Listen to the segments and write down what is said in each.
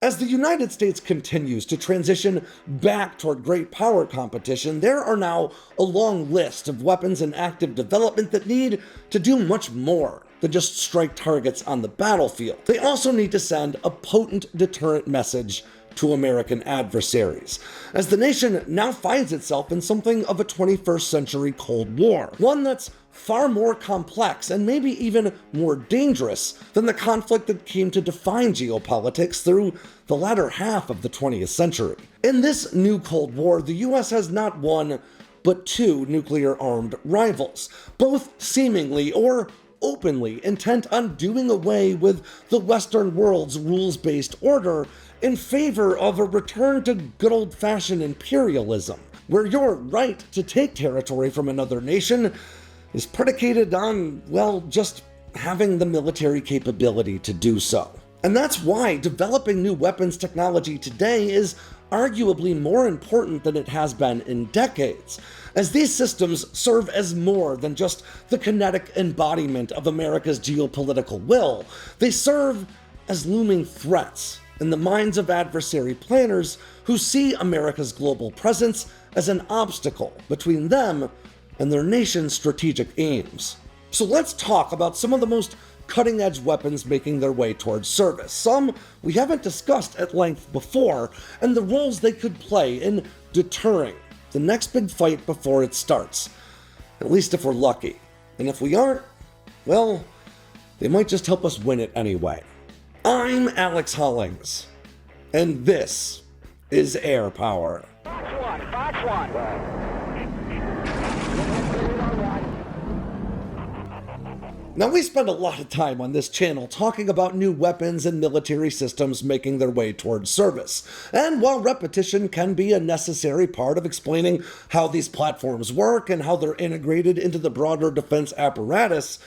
As the United States continues to transition back toward great power competition, there are now a long list of weapons in active development that need to do much more than just strike targets on the battlefield. They also need to send a potent deterrent message to American adversaries, as the nation now finds itself in something of a 21st century Cold War, one that's far more complex and maybe even more dangerous than the conflict that came to define geopolitics through the latter half of the 20th century. In this new Cold War, the US has not one, but two nuclear-armed rivals, both seemingly or openly intent on doing away with the Western world's rules-based order in favor of a return to good old-fashioned imperialism, where your right to take territory from another nation is predicated on, well, just having the military capability to do so. And that's why developing new weapons technology today is arguably more important than it has been in decades, as these systems serve as more than just the kinetic embodiment of America's geopolitical will. They serve as looming threats in the minds of adversary planners who see America's global presence as an obstacle between them and their nation's strategic aims. So let's talk about some of the most cutting-edge weapons making their way towards service, some we haven't discussed at length before, and the roles they could play in deterring the next big fight before it starts, at least if we're lucky. And if we aren't, well, they might just help us win it anyway. I'm Alex Hollings, and this is Air Power. Box one. Now, we spend a lot of time on this channel talking about new weapons and military systems making their way towards service. And while repetition can be a necessary part of explaining how these platforms work and how they're integrated into the broader defense apparatus,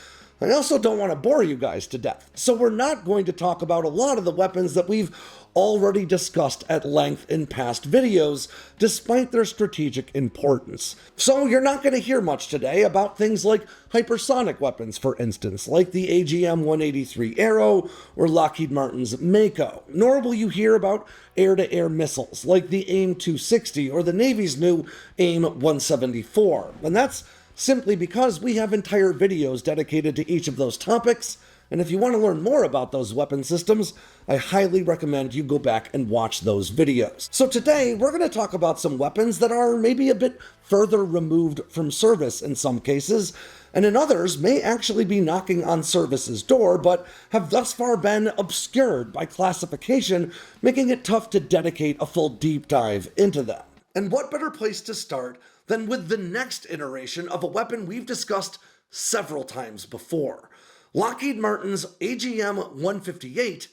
I also don't want to bore you guys to death. So we're not going to talk about a lot of the weapons that we've already discussed at length in past videos, despite their strategic importance. So you're not going to hear much today about things like hypersonic weapons, for instance, like the AGM-158 Arrow or Lockheed Martin's Mako, nor will you hear about air-to-air missiles like the AIM-260 or the Navy's new AIM-174. And that's simply because we have entire videos dedicated to each of those topics, and if you want to learn more about those weapon systems, I highly recommend you go back and watch those videos. So today, we're going to talk about some weapons that are maybe a bit further removed from service in some cases, and in others may actually be knocking on service's door, but have thus far been obscured by classification, making it tough to dedicate a full deep dive into them. And what better place to start than with the next iteration of a weapon we've discussed several times before: Lockheed Martin's AGM-158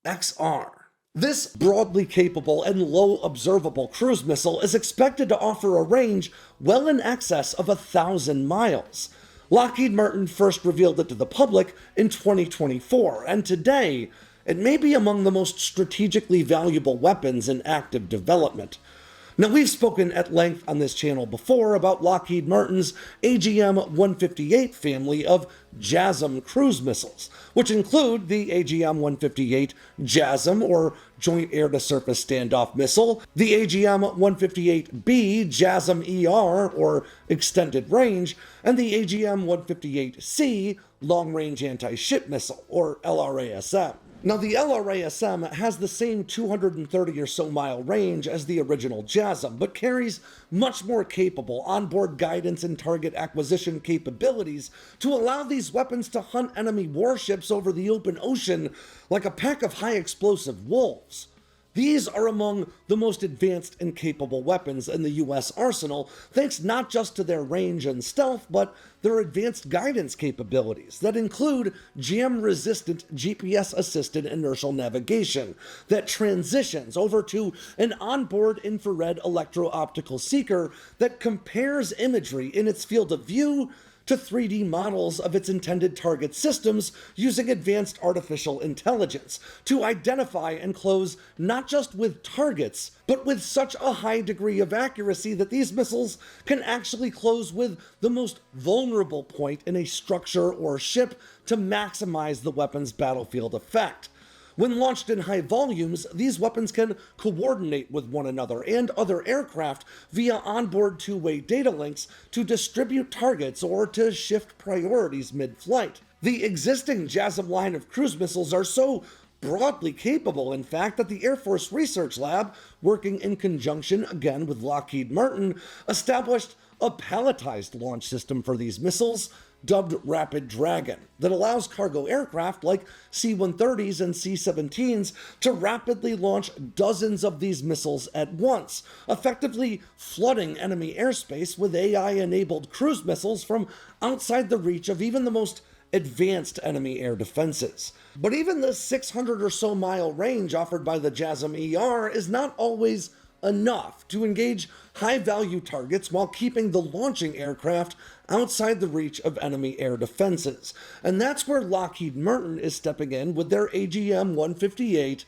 XR. This broadly capable and low observable cruise missile is expected to offer a range well in excess of 1,000 miles. Lockheed Martin first revealed it to the public in 2024, and today it may be among the most strategically valuable weapons in active development. Now, we've spoken at length on this channel before about Lockheed Martin's AGM-158 family of JASSM cruise missiles, which include the AGM-158 JASSM, or Joint Air-to-Surface Standoff Missile, the AGM-158B JASSM-ER, or Extended Range, and the AGM-158C Long-Range Anti-Ship Missile, or LRASM. Now, the LRASM has the same 230 or so mile range as the original JASSM, but carries much more capable onboard guidance and target acquisition capabilities to allow these weapons to hunt enemy warships over the open ocean like a pack of high explosive wolves. These are among the most advanced and capable weapons in the US arsenal, thanks not just to their range and stealth, but their advanced guidance capabilities that include jam-resistant GPS-assisted inertial navigation that transitions over to an onboard infrared electro-optical seeker that compares imagery in its field of view to 3D models of its intended target systems using advanced artificial intelligence to identify and close not just with targets, but with such a high degree of accuracy that these missiles can actually close with the most vulnerable point in a structure or ship to maximize the weapon's battlefield effect. When launched in high volumes, these weapons can coordinate with one another and other aircraft via onboard two-way data links to distribute targets or to shift priorities mid-flight. The existing JASSM line of cruise missiles are so broadly capable, in fact, that the Air Force Research Lab, working in conjunction again with Lockheed Martin, established a palletized launch system for these missiles, dubbed Rapid Dragon, that allows cargo aircraft like C-130s and C-17s to rapidly launch dozens of these missiles at once, effectively flooding enemy airspace with AI-enabled cruise missiles from outside the reach of even the most advanced enemy air defenses. But even the 600 or so mile range offered by the JASSM-ER is not always enough to engage high-value targets while keeping the launching aircraft outside the reach of enemy air defenses. And that's where Lockheed Martin is stepping in with their AGM-158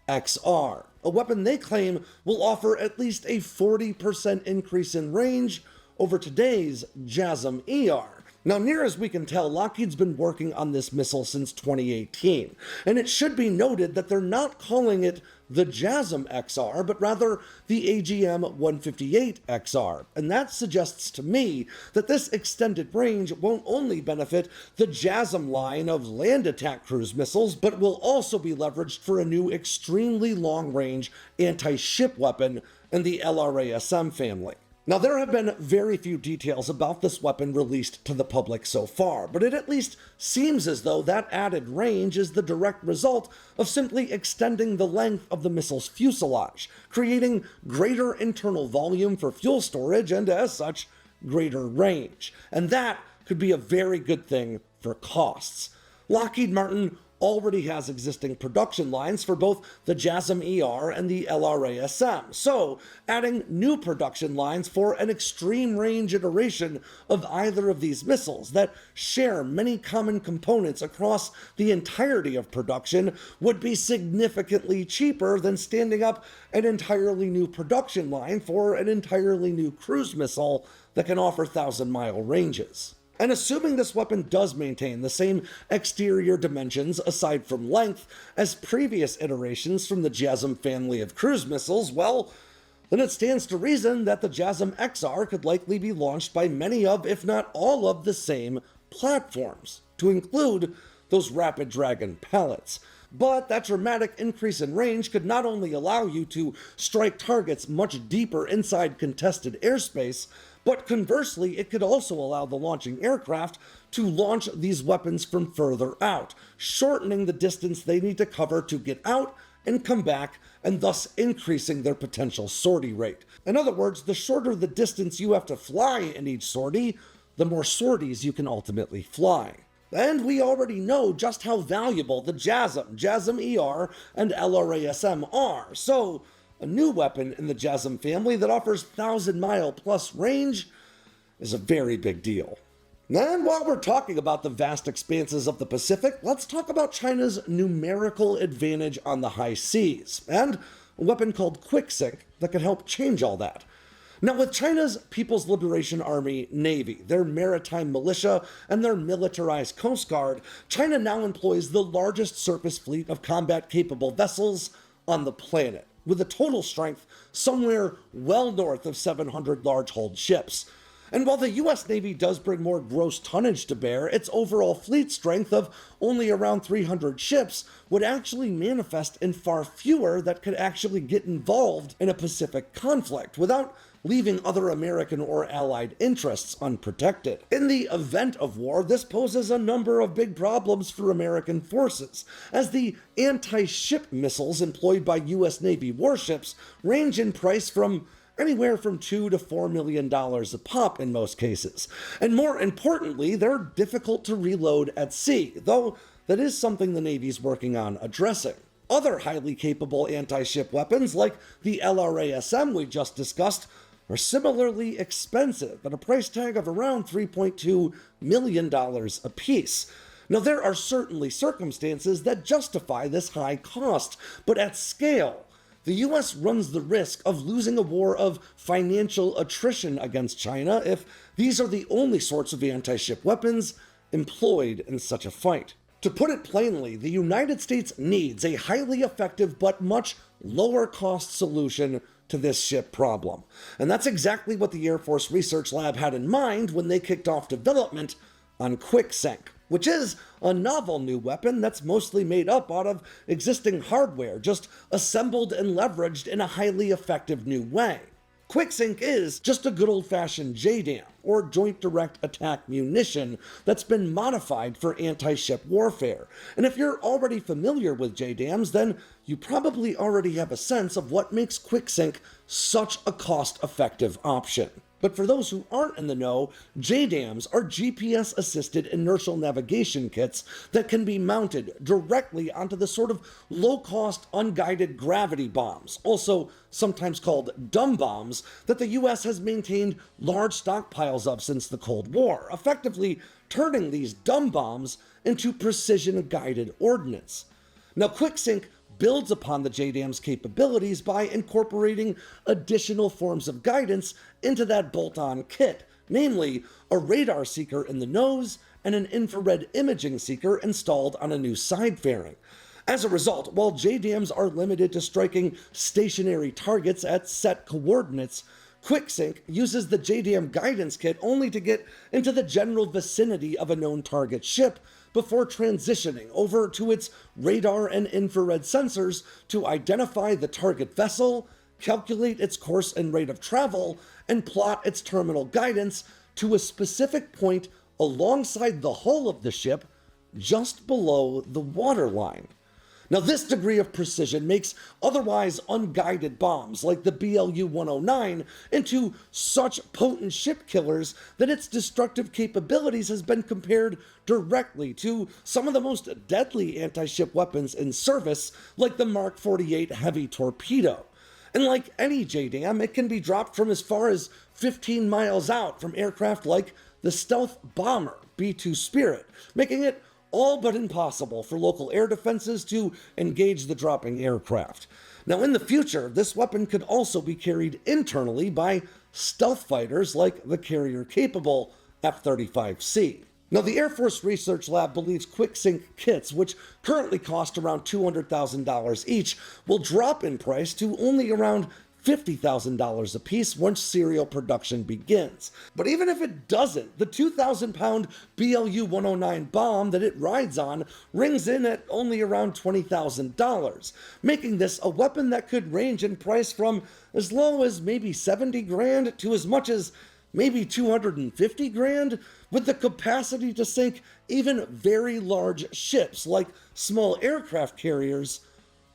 XR, a weapon they claim will offer at least a 40% increase in range over today's JASSM-ER. Now, near as we can tell, Lockheed's been working on this missile since 2018, and it should be noted that they're not calling it the JASSM XR, but rather the AGM-158 XR, and that suggests to me that this extended range won't only benefit the JASSM line of land attack cruise missiles, but will also be leveraged for a new extremely long-range anti-ship weapon in the LRASM family. Now, there have been very few details about this weapon released to the public so far, but it at least seems as though that added range is the direct result of simply extending the length of the missile's fuselage, creating greater internal volume for fuel storage and, as such, greater range. And that could be a very good thing for costs. Lockheed Martin already has existing production lines for both the JASSM-ER and the LRASM, so adding new production lines for an extreme range iteration of either of these missiles that share many common components across the entirety of production would be significantly cheaper than standing up an entirely new production line for an entirely new cruise missile that can offer 1,000-mile ranges. And assuming this weapon does maintain the same exterior dimensions aside from length as previous iterations from the JASSM family of cruise missiles, well, then it stands to reason that the JASSM XR could likely be launched by many of, if not all of, the same platforms, to include those Rapid Dragon pallets. But that dramatic increase in range could not only allow you to strike targets much deeper inside contested airspace, but conversely, it could also allow the launching aircraft to launch these weapons from further out, shortening the distance they need to cover to get out and come back, and thus increasing their potential sortie rate. In other words, the shorter the distance you have to fly in each sortie, the more sorties you can ultimately fly. And we already know just how valuable the JASSM, JASSM-ER, and LRASM are, so a new weapon in the JASSM family that offers 1,000-mile plus range is a very big deal. And while we're talking about the vast expanses of the Pacific, let's talk about China's numerical advantage on the high seas, and a weapon called Quicksync that can help change all that. Now, with China's People's Liberation Army Navy, their maritime militia, and their militarized Coast Guard, China now employs the largest surface fleet of combat-capable vessels on the planet, with a total strength somewhere well north of 700 large-hulled ships. And while the US Navy does bring more gross tonnage to bear, its overall fleet strength of only around 300 ships would actually manifest in far fewer that could actually get involved in a Pacific conflict without leaving other American or allied interests unprotected. In the event of war, this poses a number of big problems for American forces, as the anti-ship missiles employed by US Navy warships range in price from anywhere from $2 to $4 million a pop in most cases. And more importantly, they're difficult to reload at sea, though that is something the Navy's working on addressing. Other highly capable anti-ship weapons, like the LRASM we just discussed, are similarly expensive at a price tag of around $3.2 million apiece. Now, there are certainly circumstances that justify this high cost, but at scale, the US runs the risk of losing a war of financial attrition against China if these are the only sorts of anti-ship weapons employed in such a fight. To put it plainly, the United States needs a highly effective but much lower cost solution to this ship problem. And that's exactly what the Air Force Research Lab had in mind when they kicked off development on Quicksync, which is a novel new weapon that's mostly made up out of existing hardware, just assembled and leveraged in a highly effective new way. Quicksync is just a good old-fashioned JDAM, or Joint Direct Attack munition, that's been modified for anti-ship warfare. And if you're already familiar with JDAMs, then you probably already have a sense of what makes Quicksync such a cost-effective option. But for those who aren't in the know, JDAMs are GPS-assisted inertial navigation kits that can be mounted directly onto the sort of low-cost, unguided gravity bombs, also sometimes called dumb bombs, that the US has maintained large stockpiles of since the Cold War, effectively turning these dumb bombs into precision-guided ordnance. Now, Quicksync builds upon the JDAM's capabilities by incorporating additional forms of guidance into that bolt-on kit, namely a radar seeker in the nose and an infrared imaging seeker installed on a new side fairing. As a result, while JDAMs are limited to striking stationary targets at set coordinates, Quicksync uses the JDAM guidance kit only to get into the general vicinity of a known target ship before transitioning over to its radar and infrared sensors to identify the target vessel, calculate its course and rate of travel, and plot its terminal guidance to a specific point alongside the hull of the ship just below the waterline. Now, this degree of precision makes otherwise unguided bombs like the BLU-109 into such potent ship killers that its destructive capabilities has been compared directly to some of the most deadly anti-ship weapons in service, like the Mark 48 heavy torpedo. And like any JDAM, it can be dropped from as far as 15 miles out from aircraft like the stealth bomber B-2 Spirit, making it all but impossible for local air defenses to engage the dropping aircraft. Now, in the future, this weapon could also be carried internally by stealth fighters like the carrier-capable F-35C. Now, the Air Force Research Lab believes Quicksync kits, which currently cost around $200,000 each, will drop in price to only around $50,000 apiece once serial production begins. But even if it doesn't, the 2,000-pound BLU-109 bomb that it rides on rings in at only around $20,000, making this a weapon that could range in price from as low as maybe $70,000 to as much as maybe $250,000, with the capacity to sink even very large ships like small aircraft carriers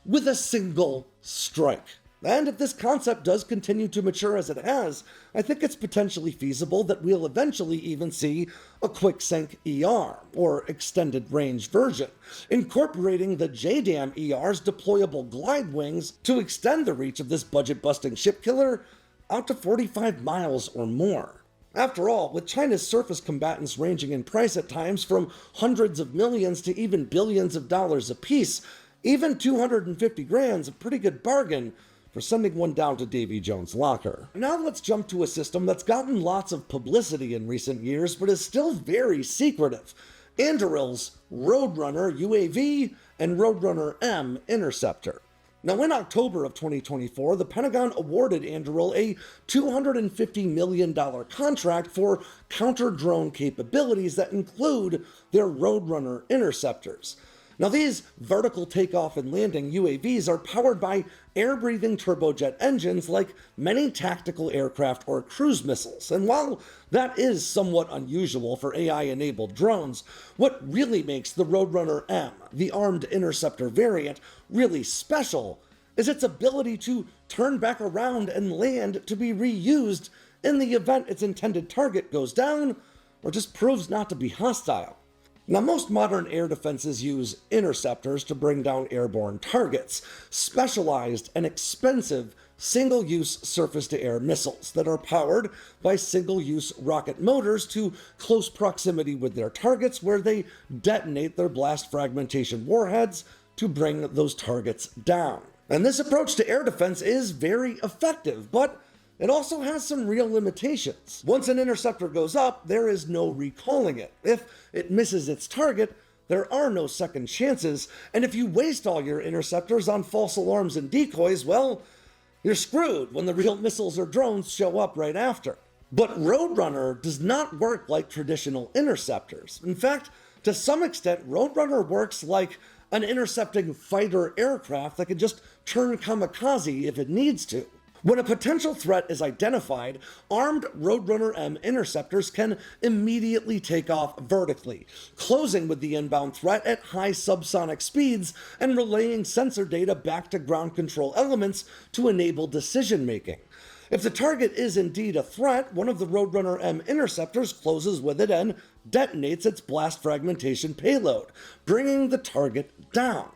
with a single strike. And if this concept does continue to mature as it has, I think it's potentially feasible that we'll eventually even see a Quicksync ER, or extended range version, incorporating the JDAM ER's deployable glide wings to extend the reach of this budget-busting ship killer out to 45 miles or more. After all, with China's surface combatants ranging in price at times from hundreds of millions to even billions of dollars apiece, even $250,000 is a pretty good bargain for sending one down to Davy Jones' locker. Now let's jump to a system that's gotten lots of publicity in recent years, but is still very secretive: Anduril's Roadrunner UAV and Roadrunner M interceptor. Now, in October of 2024, the Pentagon awarded Anduril a $250 million contract for counter-drone capabilities that include their Roadrunner interceptors. Now, these vertical takeoff and landing UAVs are powered by air-breathing turbojet engines like many tactical aircraft or cruise missiles. And while that is somewhat unusual for AI-enabled drones, what really makes the Roadrunner M, the armed interceptor variant, really special is its ability to turn back around and land to be reused in the event its intended target goes down or just proves not to be hostile. Now, most modern air defenses use interceptors to bring down airborne targets, specialized and expensive single-use surface-to-air missiles that are powered by single-use rocket motors to close proximity with their targets, where they detonate their blast fragmentation warheads to bring those targets down. And this approach to air defense is very effective, but it also has some real limitations. Once an interceptor goes up, there is no recalling it. If it misses its target, There are no second chances, and if you waste all your interceptors on false alarms and decoys, well, you're screwed when the real missiles or drones show up right after. But Roadrunner does not work like traditional interceptors. In fact, to some extent, Roadrunner works like an intercepting fighter aircraft that can just turn kamikaze if it needs to. When a potential threat is identified, armed Roadrunner M interceptors can immediately take off vertically, closing with the inbound threat at high subsonic speeds and relaying sensor data back to ground control elements to enable decision-making. If the target is indeed a threat, one of the Roadrunner M interceptors closes with it and detonates its blast fragmentation payload, bringing the target down.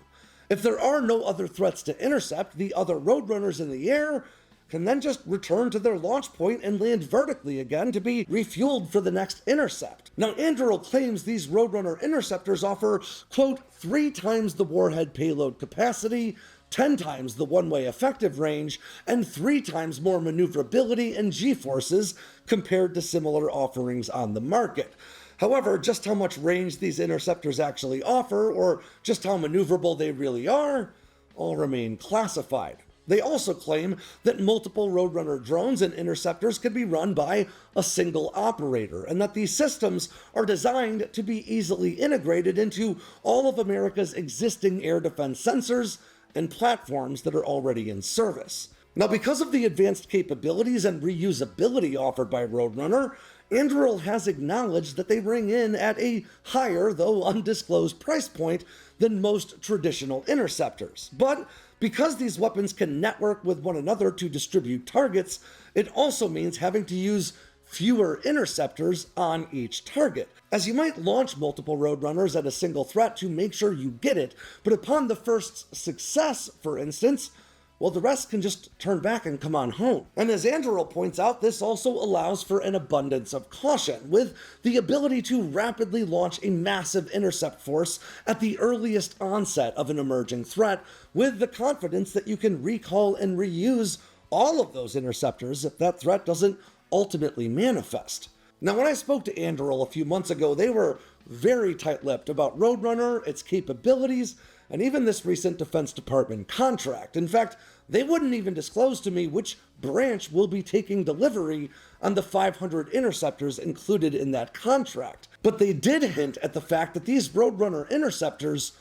If there are no other threats to intercept, the other Roadrunners in the air can then just return to their launch point and land vertically again to be refueled for the next intercept. Now, Anduril claims these Roadrunner interceptors offer, quote, 3 times the warhead payload capacity, 10 times the one-way effective range, and 3 times more maneuverability and G-forces compared to similar offerings on the market. However, just how much range these interceptors actually offer, or just how maneuverable they really are, all remain classified. They also claim that multiple Roadrunner drones and interceptors can be run by a single operator, and that these systems are designed to be easily integrated into all of America's existing air defense sensors and platforms that are already in service. Now, because of the advanced capabilities and reusability offered by Roadrunner, Anduril has acknowledged that they ring in at a higher, though undisclosed, price point than most traditional interceptors. But because these weapons can network with one another to distribute targets, it also means having to use fewer interceptors on each target, as you might launch multiple Roadrunners at a single threat to make sure you get it, but upon the first success, for instance, well, the rest can just turn back and come on home. And as Anduril points out, this also allows for an abundance of caution, with the ability to rapidly launch a massive intercept force at the earliest onset of an emerging threat, with the confidence that you can recall and reuse all of those interceptors if that threat doesn't ultimately manifest. Now, when I spoke to Anduril a few months ago, they were very tight-lipped about Roadrunner, its capabilities, and even this recent Defense Department contract. In fact, they wouldn't even disclose to me which branch will be taking delivery on the 500 interceptors included in that contract. But they did hint at the fact that these Roadrunner interceptors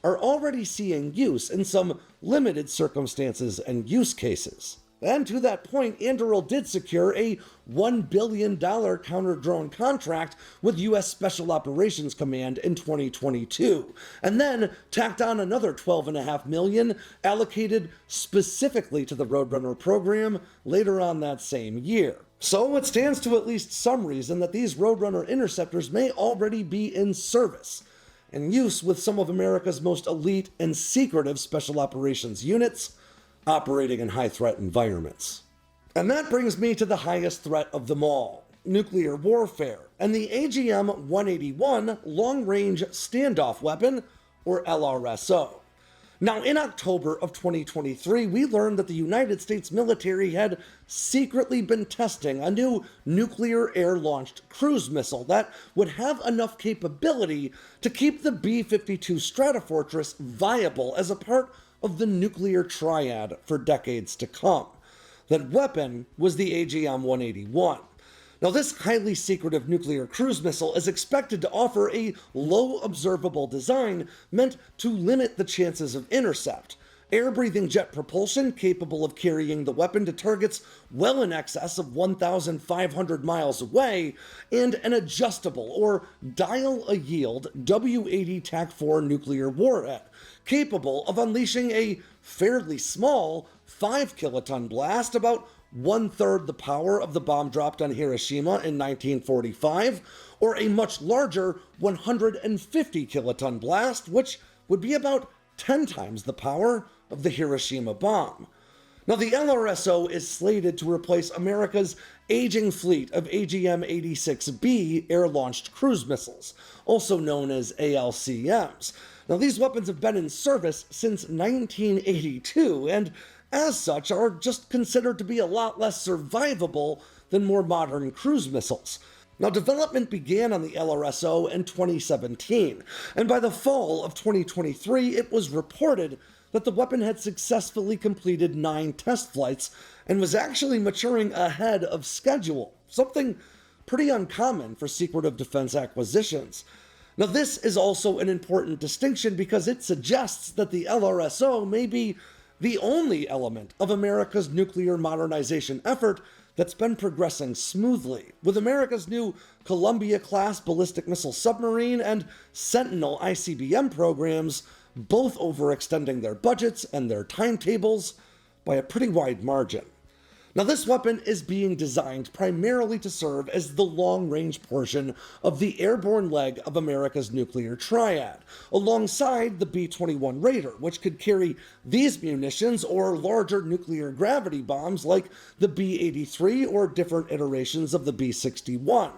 are already seeing use in some limited circumstances and use cases. And to that point, Anduril did secure a $1 billion counter-drone contract with U.S. Special Operations Command in 2022, and then tacked on another $12.5 million allocated specifically to the Roadrunner program later on that same year. So it stands to at least some reason that these Roadrunner interceptors may already be in service and use with some of America's most elite and secretive special operations units, operating in high-threat environments. And that brings me to the highest threat of them all, nuclear warfare, and the AGM-181 Long-Range Standoff Weapon, or LRSO. Now, in October of 2023, we learned that the United States military had secretly been testing a new nuclear air-launched cruise missile that would have enough capability to keep the B-52 Stratofortress viable as a part of the nuclear triad for decades to come. That weapon was the AGM-181. Now, this highly secretive nuclear cruise missile is expected to offer a low observable design meant to limit the chances of intercept, air-breathing jet propulsion capable of carrying the weapon to targets well in excess of 1,500 miles away, and an adjustable or dial-a-yield W-80 TAC-4 nuclear warhead, capable of unleashing a fairly small 5-kiloton blast, about 1/3 the power of the bomb dropped on Hiroshima in 1945, or a much larger 150-kiloton blast, which would be about 10 times the power of the Hiroshima bomb. Now, the LRSO is slated to replace America's aging fleet of AGM-86B air-launched cruise missiles, also known as ALCMs. Now, these weapons have been in service since 1982, and as such are just considered to be a lot less survivable than more modern cruise missiles. Now, development began on the LRSO in 2017, and by the fall of 2023, it was reported that the weapon had successfully completed 9 test flights and was actually maturing ahead of schedule, something pretty uncommon for secretive defense acquisitions. Now, this is also an important distinction because it suggests that the LRSO may be the only element of America's nuclear modernization effort that's been progressing smoothly, with America's new Columbia-class ballistic missile submarine and Sentinel ICBM programs both overextending their budgets and their timetables by a pretty wide margin. Now, this weapon is being designed primarily to serve as the long-range portion of the airborne leg of America's nuclear triad, alongside the B-21 Raider, which could carry these munitions or larger nuclear gravity bombs like the B-83 or different iterations of the B-61.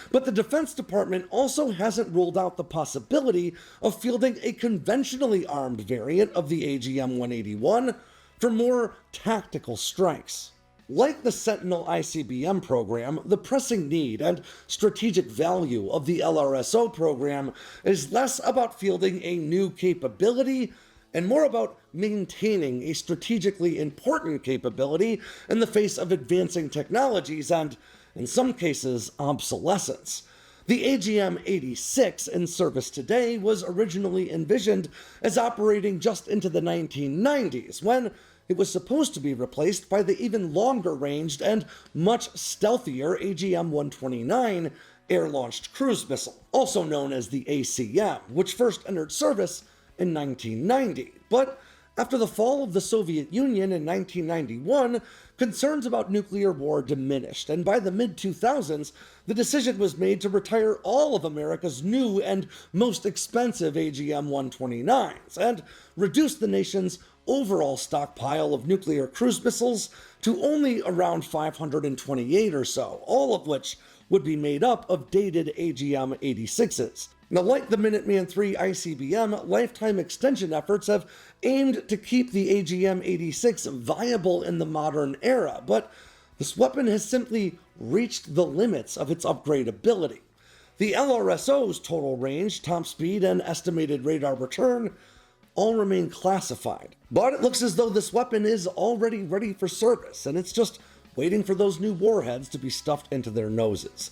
But the Defense Department also hasn't ruled out the possibility of fielding a conventionally armed variant of the AGM-181 for more tactical strikes. Like the Sentinel ICBM program, the pressing need and strategic value of the LRSO program is less about fielding a new capability and more about maintaining a strategically important capability in the face of advancing technologies and, in some cases, obsolescence. The AGM-86 in service today was originally envisioned as operating just into the 1990s, when it was supposed to be replaced by the even longer-ranged and much stealthier AGM-129 air-launched cruise missile, also known as the ACM, which first entered service in 1990. But after the fall of the Soviet Union in 1991, concerns about nuclear war diminished, and by the mid-2000s, the decision was made to retire all of America's new and most expensive AGM-129s and reduce the nation's overall stockpile of nuclear cruise missiles to only around 528 or so, all of which would be made up of dated AGM-86s. Now, like the Minuteman III ICBM, lifetime extension efforts have aimed to keep the AGM-86 viable in the modern era, but this weapon has simply reached the limits of its upgradability. The LRSO's total range, top speed, and estimated radar return all remain classified. But it looks as though this weapon is already ready for service, and it's just waiting for those new warheads to be stuffed into their noses.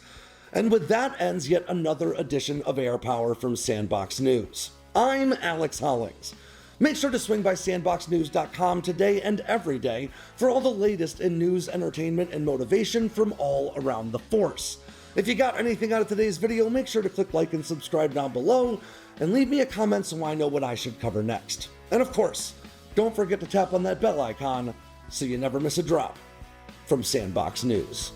And with that ends yet another edition of Air Power from Sandboxx News. I'm Alex Hollings. Make sure to swing by sandboxnews.com today and every day for all the latest in news, entertainment, and motivation from all around the force. If you got anything out of today's video, make sure to click like and subscribe down below, and leave me a comment so I know what I should cover next. And of course, don't forget to tap on that bell icon so you never miss a drop from Sandboxx News.